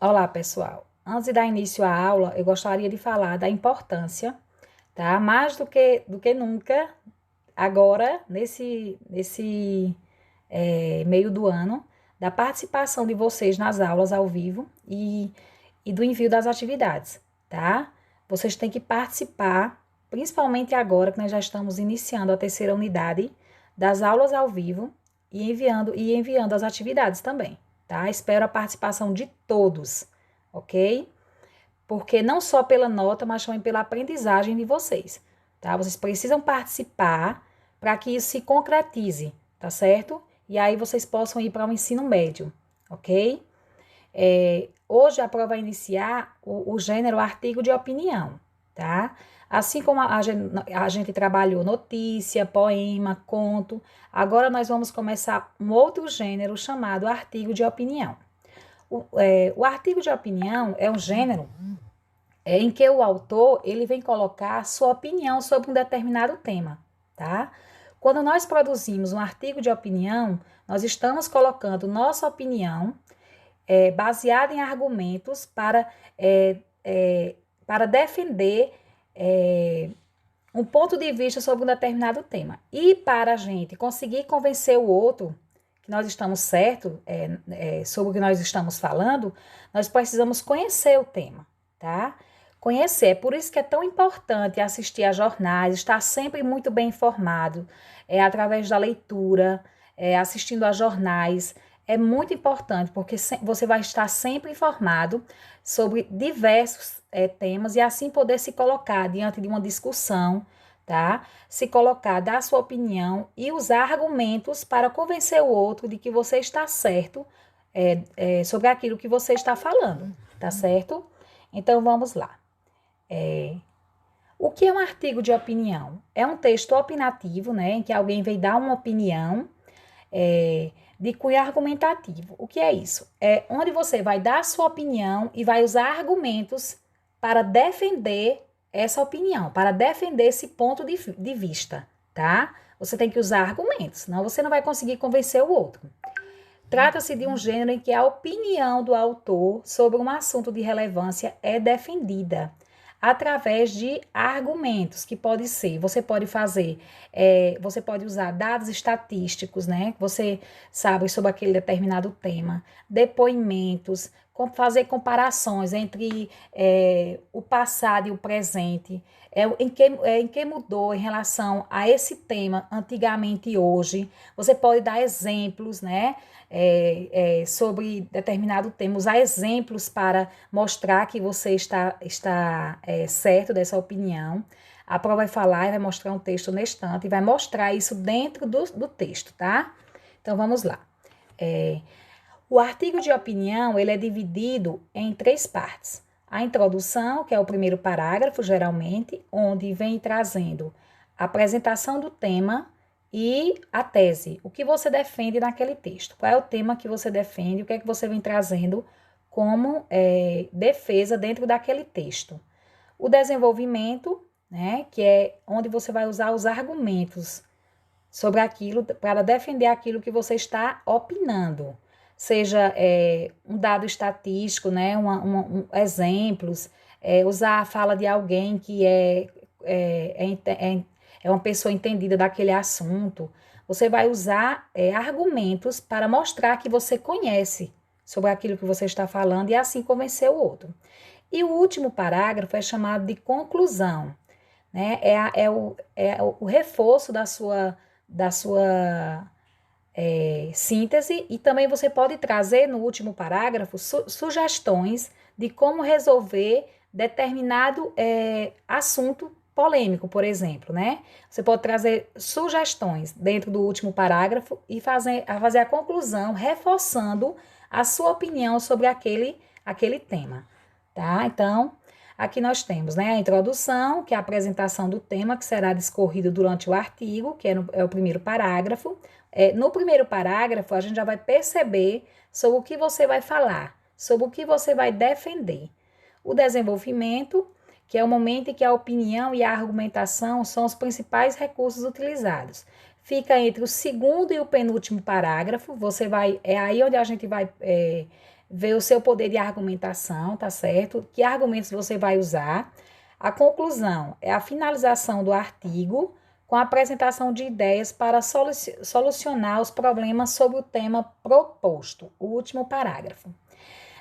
Olá, pessoal. Antes de dar início à aula, eu gostaria de falar da importância, tá? Mais do que nunca, agora, nesse meio do ano, da participação de vocês nas aulas ao vivo e do envio das atividades, tá? Vocês têm que participar, principalmente agora que nós já estamos iniciando a terceira unidade das aulas ao vivo e enviando as atividades também, tá? Espero a participação de todos, ok? Porque não só pela nota, mas também pela aprendizagem de vocês, tá? Vocês precisam participar para que isso se concretize, tá certo? E aí vocês possam ir para o ensino médio, ok? Hoje a prova vai iniciar o gênero artigo de opinião, tá? Assim como a gente trabalhou notícia, poema, conto, agora nós vamos começar um outro gênero chamado artigo de opinião. O artigo de opinião é um gênero em que o autor ele vem colocar sua opinião sobre um determinado tema, tá? Quando nós produzimos um artigo de opinião, nós estamos colocando nossa opinião baseada em argumentos para defender um ponto de vista sobre um determinado tema. E para a gente conseguir convencer o outro que nós estamos certos sobre o que nós estamos falando, nós precisamos conhecer o tema, tá? Conhecer, é por isso que é tão importante assistir a jornais, estar sempre muito bem informado, através da leitura, assistindo a jornais, é muito importante, porque você vai estar sempre informado sobre diversos temas e assim poder se colocar diante de uma discussão, tá? Se colocar, dar sua opinião e usar argumentos para convencer o outro de que você está certo sobre aquilo que você está falando, tá certo? Então, vamos lá. O que é um artigo de opinião? É um texto opinativo, né, em que alguém vem dar uma opinião de cunho argumentativo. O que é isso? É onde você vai dar a sua opinião e vai usar argumentos para defender essa opinião, para defender esse ponto de vista, tá? Você tem que usar argumentos, senão você não vai conseguir convencer o outro. Trata-se de um gênero em que a opinião do autor sobre um assunto de relevância é defendida através de argumentos, que pode ser, você pode fazer, você pode usar dados estatísticos, né? Que você sabe sobre aquele determinado tema, depoimentos, fazer comparações entre o passado e o presente, em que mudou em relação a esse tema antigamente e hoje. Você pode dar exemplos, né? Sobre determinado tema, usar exemplos para mostrar que você está certo dessa opinião. A prova vai falar e vai mostrar um texto na estante e vai mostrar isso dentro do texto, tá? Então, vamos lá. O artigo de opinião, ele é dividido em 3 partes. A introdução, que é o primeiro parágrafo, geralmente, onde vem trazendo a apresentação do tema e a tese, o que você defende naquele texto, qual é o tema que você defende, o que é que você vem trazendo como defesa dentro daquele texto. O desenvolvimento, né, que é onde você vai usar os argumentos sobre aquilo, para defender aquilo que você está opinando, seja um dado estatístico, né, exemplos, usar a fala de alguém que é uma pessoa entendida daquele assunto. Você vai usar argumentos para mostrar que você conhece sobre aquilo que você está falando e assim convencer o outro. E o último parágrafo é chamado de conclusão, né? O reforço da sua síntese, e também você pode trazer no último parágrafo sugestões de como resolver determinado assunto polêmico, por exemplo, né? Você pode trazer sugestões dentro do último parágrafo e fazer a conclusão, reforçando a sua opinião sobre aquele tema, tá? Então, aqui nós temos, né, a introdução, que é a apresentação do tema, que será discorrido durante o artigo, que é o primeiro parágrafo. No primeiro parágrafo, a gente já vai perceber sobre o que você vai falar, sobre o que você vai defender. O desenvolvimento, que é o momento em que a opinião e a argumentação são os principais recursos utilizados. Fica entre o segundo e o penúltimo parágrafo, é aí onde a gente vai ver o seu poder de argumentação, tá certo? Que argumentos você vai usar. A conclusão é a finalização do artigo com a apresentação de ideias para solucionar os problemas sobre o tema proposto. O último parágrafo.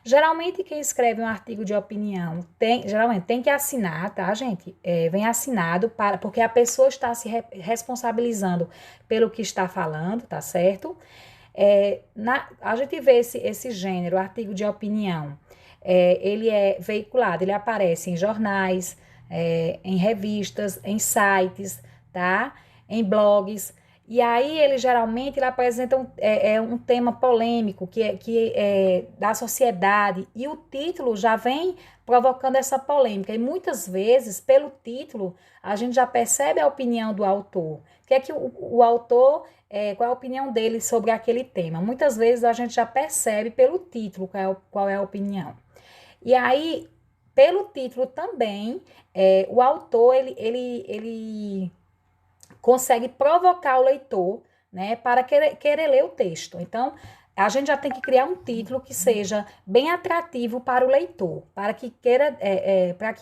Geralmente, quem escreve um artigo de opinião geralmente tem que assinar, tá, gente? Vem assinado, porque a pessoa está se responsabilizando pelo que está falando, tá certo? A gente vê esse gênero, artigo de opinião, ele é veiculado, ele aparece em jornais, em revistas, em sites, tá? Em blogs. E aí ele geralmente ele apresenta um tema polêmico que é da sociedade e o título já vem provocando essa polêmica. E muitas vezes, pelo título, a gente já percebe a opinião do autor. O que é que o autor, qual é a opinião dele sobre aquele tema? Muitas vezes a gente já percebe pelo título qual é a opinião. E aí, pelo título também, o autor, ele consegue provocar o leitor, né, para querer ler o texto. Então, a gente já tem que criar um título que seja bem atrativo para o leitor, para que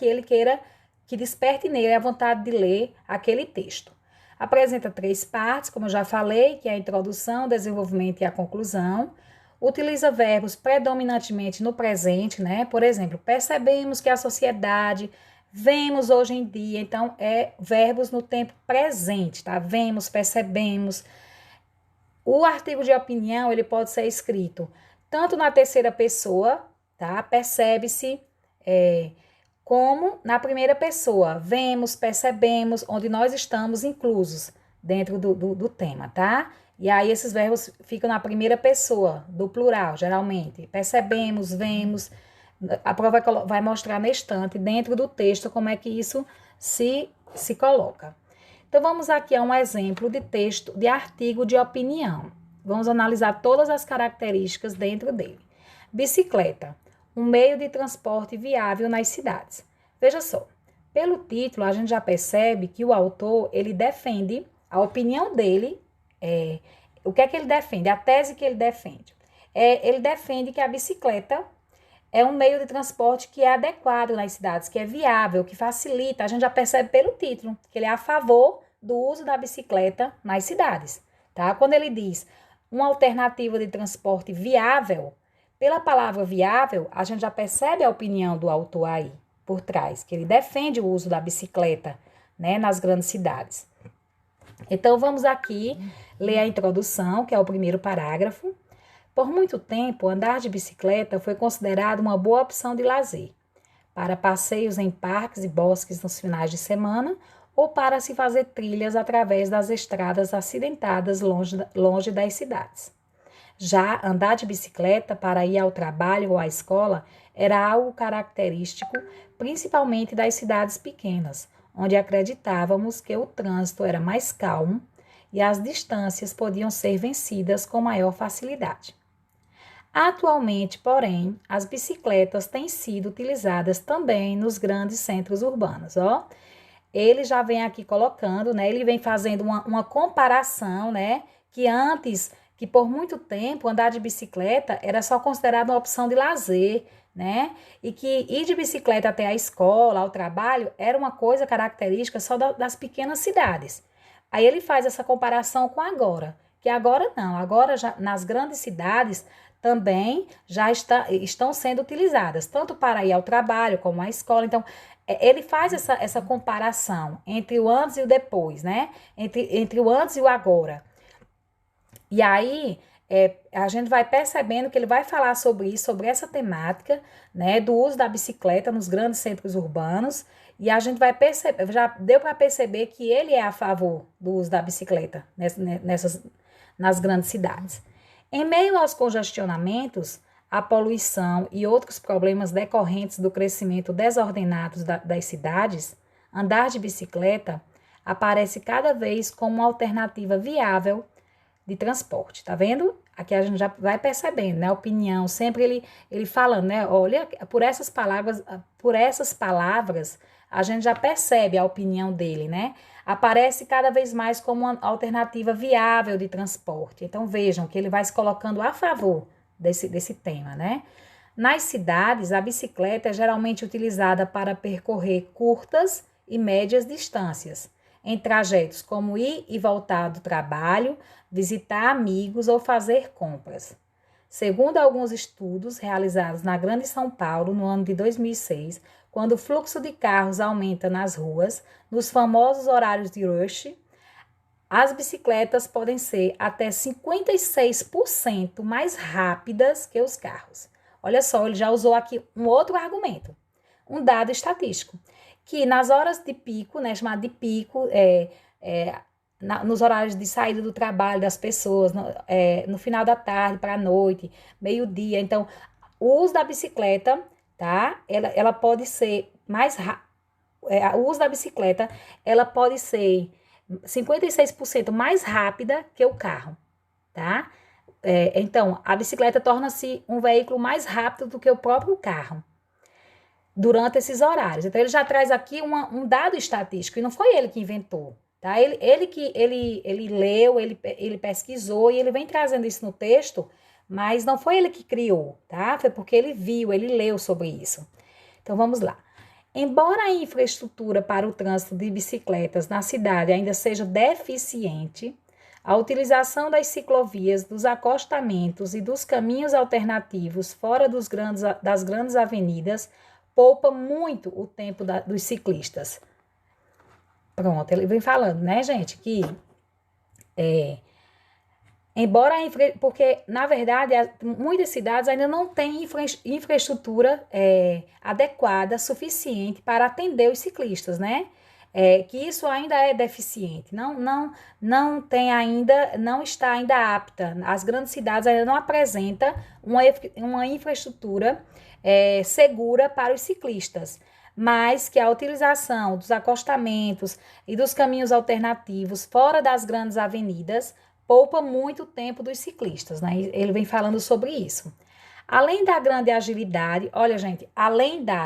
ele queira, que desperte nele a vontade de ler aquele texto. Apresenta 3 partes, como eu já falei, que é a introdução, o desenvolvimento e a conclusão. Utiliza verbos predominantemente no presente, né? Por exemplo, percebemos que a sociedade... Vemos hoje em dia, então, verbos no tempo presente, tá? Vemos, percebemos. O artigo de opinião, ele pode ser escrito tanto na terceira pessoa, tá? Percebe-se, como na primeira pessoa. Vemos, percebemos, onde nós estamos inclusos dentro do tema, tá? E aí, esses verbos ficam na primeira pessoa, do plural, geralmente. Percebemos, vemos... A prova vai mostrar na estante, dentro do texto, como é que isso se coloca. Então, vamos aqui a um exemplo de texto, de artigo de opinião. Vamos analisar todas as características dentro dele. Bicicleta, um meio de transporte viável nas cidades. Veja só, pelo título, a gente já percebe que o autor, ele defende, a opinião dele, o que é que ele defende? A tese que ele defende. Ele defende que a bicicleta é um meio de transporte que é adequado nas cidades, que é viável, que facilita. A gente já percebe pelo título que ele é a favor do uso da bicicleta nas cidades, tá? Quando ele diz uma alternativa de transporte viável, pela palavra viável, a gente já percebe a opinião do autor aí, por trás, que ele defende o uso da bicicleta, né, nas grandes cidades. Então, vamos aqui ler a introdução, que é o primeiro parágrafo. Por muito tempo, andar de bicicleta foi considerado uma boa opção de lazer, para passeios em parques e bosques nos finais de semana ou para se fazer trilhas através das estradas acidentadas longe das cidades. Já andar de bicicleta para ir ao trabalho ou à escola era algo característico, principalmente das cidades pequenas, onde acreditávamos que o trânsito era mais calmo e as distâncias podiam ser vencidas com maior facilidade. Atualmente, porém, as bicicletas têm sido utilizadas também nos grandes centros urbanos, ó. Ele já vem aqui colocando, né? Ele vem fazendo uma comparação, né? Que por muito tempo andar de bicicleta era só considerado uma opção de lazer, né? E que ir de bicicleta até a escola, ao trabalho, era uma coisa característica só das pequenas cidades. Aí ele faz essa comparação com agora, que agora não, agora já nas grandes cidades também já estão sendo utilizadas, tanto para ir ao trabalho como à escola. Então, ele faz essa comparação entre o antes e o depois, né? Entre o antes e o agora. E aí, a gente vai percebendo que ele vai falar sobre isso, sobre essa temática, né? Do uso da bicicleta nos grandes centros urbanos. E a gente vai perceber, já deu para perceber que ele é a favor do uso da bicicleta nas grandes cidades. Em meio aos congestionamentos, a poluição e outros problemas decorrentes do crescimento desordenado das cidades, andar de bicicleta aparece cada vez como uma alternativa viável de transporte. Tá vendo? Aqui a gente já vai percebendo, né? A opinião, sempre ele falando, né? Olha, por essas palavras, a gente já percebe a opinião dele, né? Aparece cada vez mais como uma alternativa viável de transporte. Então, vejam que ele vai se colocando a favor desse tema, né? Nas cidades, a bicicleta é geralmente utilizada para percorrer curtas e médias distâncias, em trajetos como ir e voltar do trabalho, visitar amigos ou fazer compras. Segundo alguns estudos realizados na Grande São Paulo no ano de 2006, quando o fluxo de carros aumenta nas ruas, nos famosos horários de rush, as bicicletas podem ser até 56% mais rápidas que os carros. Olha só, ele já usou aqui um outro argumento, um dado estatístico, que nas horas de pico, né, chamado de pico, nos horários de saída do trabalho das pessoas, no final da tarde para a noite, meio-dia. Então, o uso da bicicleta, tá? Ela pode ser mais o uso da bicicleta, ela pode ser 56% mais rápida que o carro, tá? Então, a bicicleta torna-se um veículo mais rápido do que o próprio carro durante esses horários. Então, ele já traz aqui um dado estatístico, e não foi ele que inventou, tá? Ele leu, ele pesquisou, e ele vem trazendo isso no texto, mas não foi ele que criou, tá? Foi porque ele viu, ele leu sobre isso. Então, vamos lá. Embora a infraestrutura para o trânsito de bicicletas na cidade ainda seja deficiente, a utilização das ciclovias, dos acostamentos e dos caminhos alternativos fora das grandes avenidas poupa muito o tempo dos ciclistas. Pronto, ele vem falando, né, gente, que porque, na verdade, muitas cidades ainda não têm infraestrutura adequada, suficiente para atender os ciclistas, né? Que isso ainda é deficiente, não tem ainda, não está ainda apta. As grandes cidades ainda não apresentam uma infraestrutura segura para os ciclistas, mas que a utilização dos acostamentos e dos caminhos alternativos fora das grandes avenidas poupa muito o tempo dos ciclistas, né? Ele vem falando sobre isso. Além da grande agilidade, olha, gente,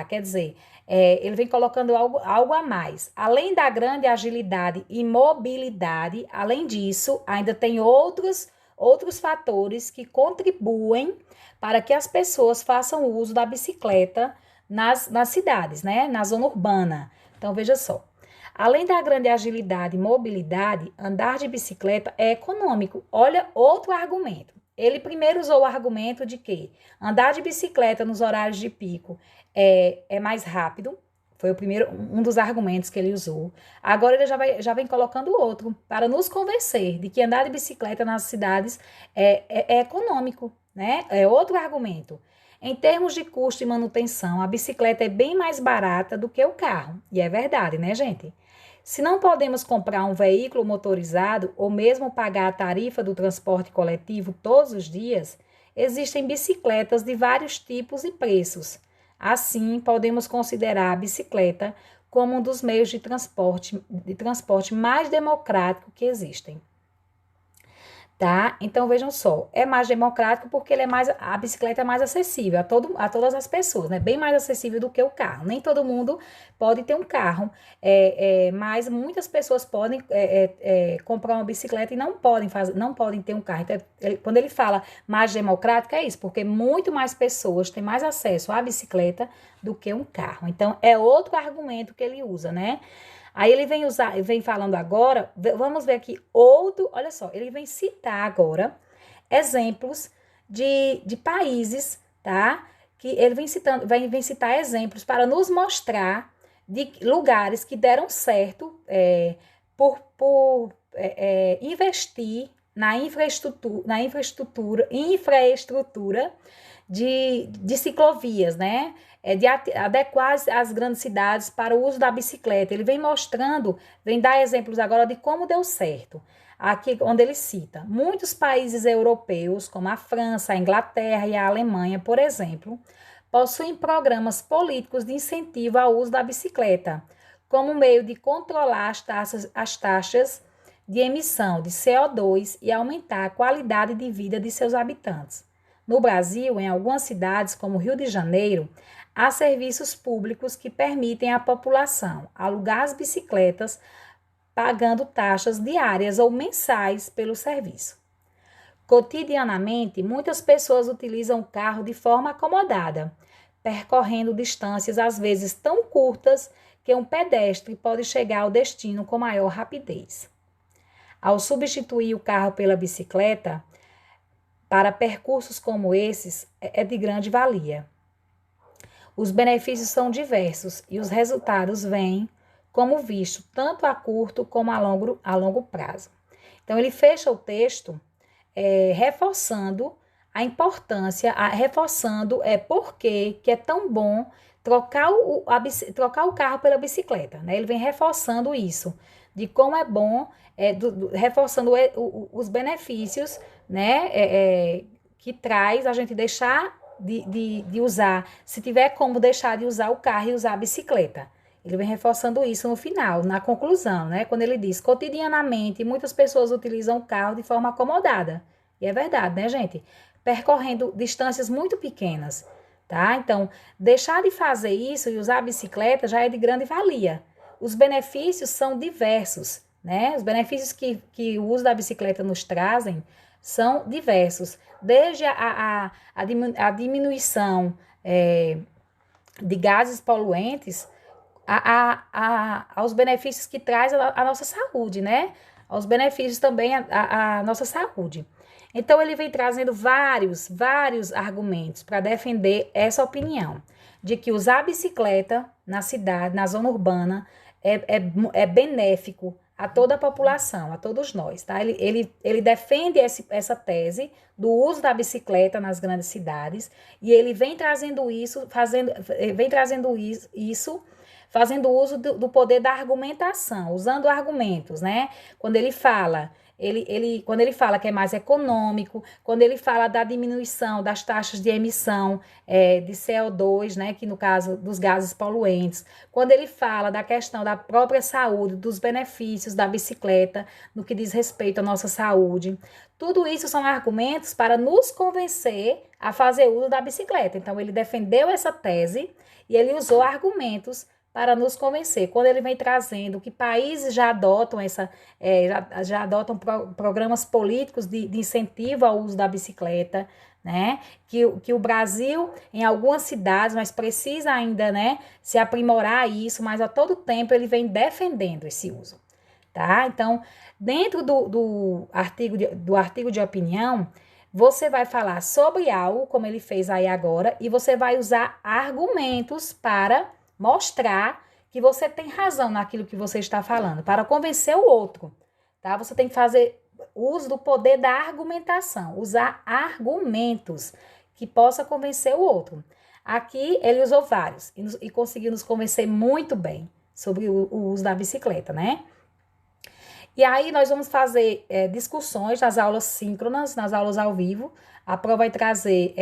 quer dizer, ele vem colocando algo a mais. Além da grande agilidade e mobilidade, além disso, ainda tem outros fatores que contribuem para que as pessoas façam uso da bicicleta nas cidades, né? Na zona urbana. Então, veja só. Além da grande agilidade e mobilidade, andar de bicicleta é econômico. Olha outro argumento. Ele primeiro usou o argumento de que andar de bicicleta nos horários de pico é mais rápido. Foi um dos argumentos que ele usou. Agora ele já vem colocando outro para nos convencer de que andar de bicicleta nas cidades é econômico, né? É outro argumento. Em termos de custo e manutenção, a bicicleta é bem mais barata do que o carro. E é verdade, né, gente? Se não podemos comprar um veículo motorizado ou mesmo pagar a tarifa do transporte coletivo todos os dias, existem bicicletas de vários tipos e preços. Assim, podemos considerar a bicicleta como um dos meios de transporte mais democrático que existem. Tá? Então, vejam só, é mais democrático porque a bicicleta é mais acessível a todas as pessoas, né? Bem mais acessível do que o carro. Nem todo mundo pode ter um carro, mas muitas pessoas podem comprar uma bicicleta e não podem ter um carro. Então, quando ele fala mais democrático, é isso, porque muito mais pessoas têm mais acesso à bicicleta do que um carro. Então, é outro argumento que ele usa, né? Aí ele vem falando agora, vamos ver aqui olha só, ele vem citar agora exemplos de países, tá? Que ele vem citar exemplos para nos mostrar de lugares que deram certo por investir na infraestrutura de ciclovias, né? De adequar as grandes cidades para o uso da bicicleta. Ele vem dar exemplos agora de como deu certo. Aqui onde ele cita, muitos países europeus, como a França, a Inglaterra e a Alemanha, por exemplo, possuem programas políticos de incentivo ao uso da bicicleta, como meio de controlar as taxas de emissão de CO2 e aumentar a qualidade de vida de seus habitantes. No Brasil, em algumas cidades, como Rio de Janeiro, há serviços públicos que permitem à população alugar as bicicletas, pagando taxas diárias ou mensais pelo serviço. Cotidianamente, muitas pessoas utilizam o carro de forma acomodada, percorrendo distâncias às vezes tão curtas que um pedestre pode chegar ao destino com maior rapidez. Ao substituir o carro pela bicicleta, para percursos como esses, é de grande valia. Os benefícios são diversos e os resultados vêm, como visto, tanto a curto como a longo prazo. Então, ele fecha o texto reforçando a importância, reforçando por que é tão bom trocar o carro pela bicicleta, né? Ele vem reforçando isso, de como é bom, reforçando os benefícios, né? Que traz a gente deixar de usar, se tiver como deixar de usar o carro e usar a bicicleta. Ele vem reforçando isso no final, na conclusão, né? Quando ele diz, cotidianamente, muitas pessoas utilizam o carro de forma acomodada. E é verdade, né, gente? Percorrendo distâncias muito pequenas, tá? Então, deixar de fazer isso e usar a bicicleta já é de grande valia. Os benefícios são diversos, né? Os benefícios que o uso da bicicleta nos trazem são diversos. Desde a diminuição de gases poluentes, aos benefícios que traz a nossa saúde, né? Aos benefícios também a nossa saúde. Então, ele vem trazendo vários argumentos para defender essa opinião, de que usar a bicicleta na cidade, na zona urbana, é benéfico a toda a população, a todos nós, tá? Ele defende essa tese do uso da bicicleta nas grandes cidades e ele vem trazendo isso, fazendo uso do poder da argumentação, usando argumentos, né? Quando ele fala que é mais econômico, quando ele fala da diminuição das taxas de emissão de CO2, né, que no caso dos gases poluentes, quando ele fala da questão da própria saúde, dos benefícios da bicicleta, no que diz respeito à nossa saúde, tudo isso são argumentos para nos convencer a fazer uso da bicicleta. Então, ele defendeu essa tese e ele usou argumentos para nos convencer. Quando ele vem trazendo que países já adotam já adotam programas políticos de incentivo ao uso da bicicleta, né? Que o Brasil, em algumas cidades, mas precisa ainda, né, se aprimorar isso, mas a todo tempo ele vem defendendo esse uso, tá? Então, dentro do artigo de opinião, você vai falar sobre algo, como ele fez aí agora, e você vai usar argumentos para mostrar que você tem razão naquilo que você está falando, para convencer o outro, tá? Você tem que fazer uso do poder da argumentação, usar argumentos que possa convencer o outro. Aqui ele usou vários e conseguiu nos convencer muito bem sobre o uso da bicicleta, né? E aí nós vamos fazer discussões nas aulas síncronas, nas aulas ao vivo. A prova vai trazer,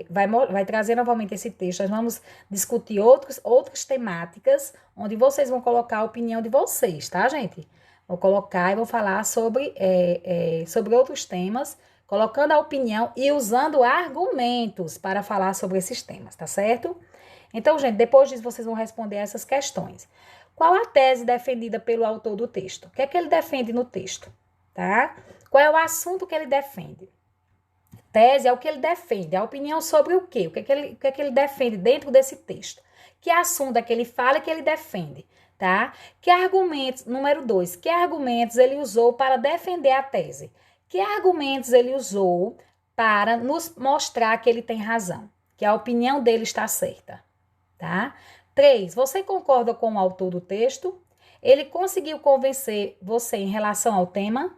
vai trazer novamente esse texto. Nós vamos discutir outras temáticas, onde vocês vão colocar a opinião de vocês, tá, gente? Vou colocar e vou falar sobre outros temas, colocando a opinião e usando argumentos para falar sobre esses temas, tá certo? Então, gente, depois disso vocês vão responder essas questões. Qual a tese defendida pelo autor do texto? O que é que ele defende no texto, tá? Qual é o assunto que ele defende? Tese é o que ele defende, a opinião sobre o quê? O que é que ele defende dentro desse texto? Que assunto é que ele fala e que ele defende, tá? Que argumentos, número 2, que argumentos ele usou para defender a tese? Que argumentos ele usou para nos mostrar que ele tem razão, que a opinião dele está certa, tá? 3, você concorda com o autor do texto? Ele conseguiu convencer você em relação ao tema?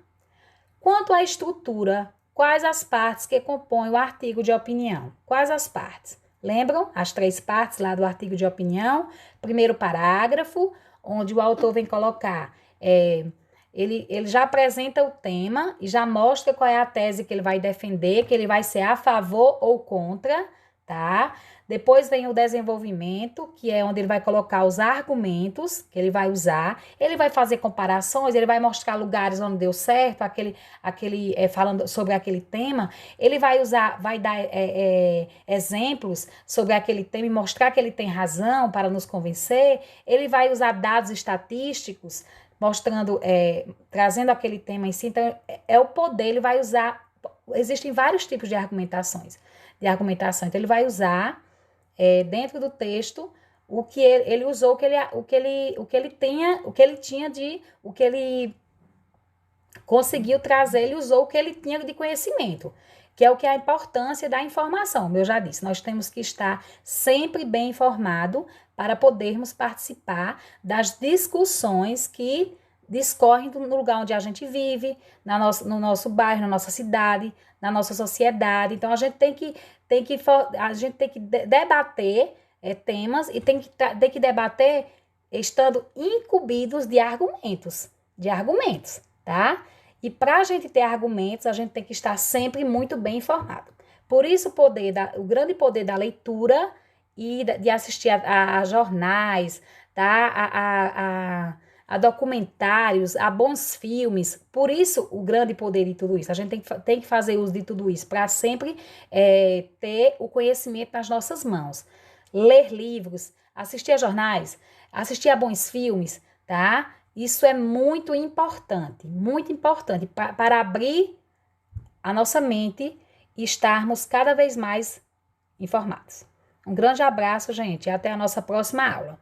Quanto à estrutura, quais as partes que compõem o artigo de opinião? Quais as partes? Lembram as 3 partes lá do artigo de opinião? Primeiro parágrafo, onde o autor vem colocar, ele já apresenta o tema e já mostra qual é a tese que ele vai defender, que ele vai ser a favor ou contra, tá? Depois vem o desenvolvimento, que é onde ele vai colocar os argumentos que ele vai usar. Ele vai fazer comparações, ele vai mostrar lugares onde deu certo, falando sobre aquele tema. Ele vai dar exemplos sobre aquele tema e mostrar que ele tem razão para nos convencer. Ele vai usar dados estatísticos, mostrando, trazendo aquele tema em si. Então, é o poder, ele vai usar existem vários tipos de argumentação. Então, ele vai usar dentro do texto o que ele usou, o que ele conseguiu trazer, ele usou o que ele tinha de conhecimento, que é o que é a importância da informação. Como eu já disse, nós temos que estar sempre bem informado para podermos participar das discussões que discorrem no lugar onde a gente vive, no nosso bairro, na nossa cidade, na nossa sociedade. Então, a gente tem que debater temas e tem que debater estando incumbidos de argumentos, tá? E para a gente ter argumentos, a gente tem que estar sempre muito bem informado. Por isso, o grande poder da leitura e de assistir a jornais, tá? A documentários, a bons filmes. Por isso, o grande poder de tudo isso. A gente tem que fazer uso de tudo isso para sempre ter o conhecimento nas nossas mãos. Ler livros, assistir a jornais, assistir a bons filmes, tá? Isso é muito importante para abrir a nossa mente e estarmos cada vez mais informados. Um grande abraço, gente, e até a nossa próxima aula.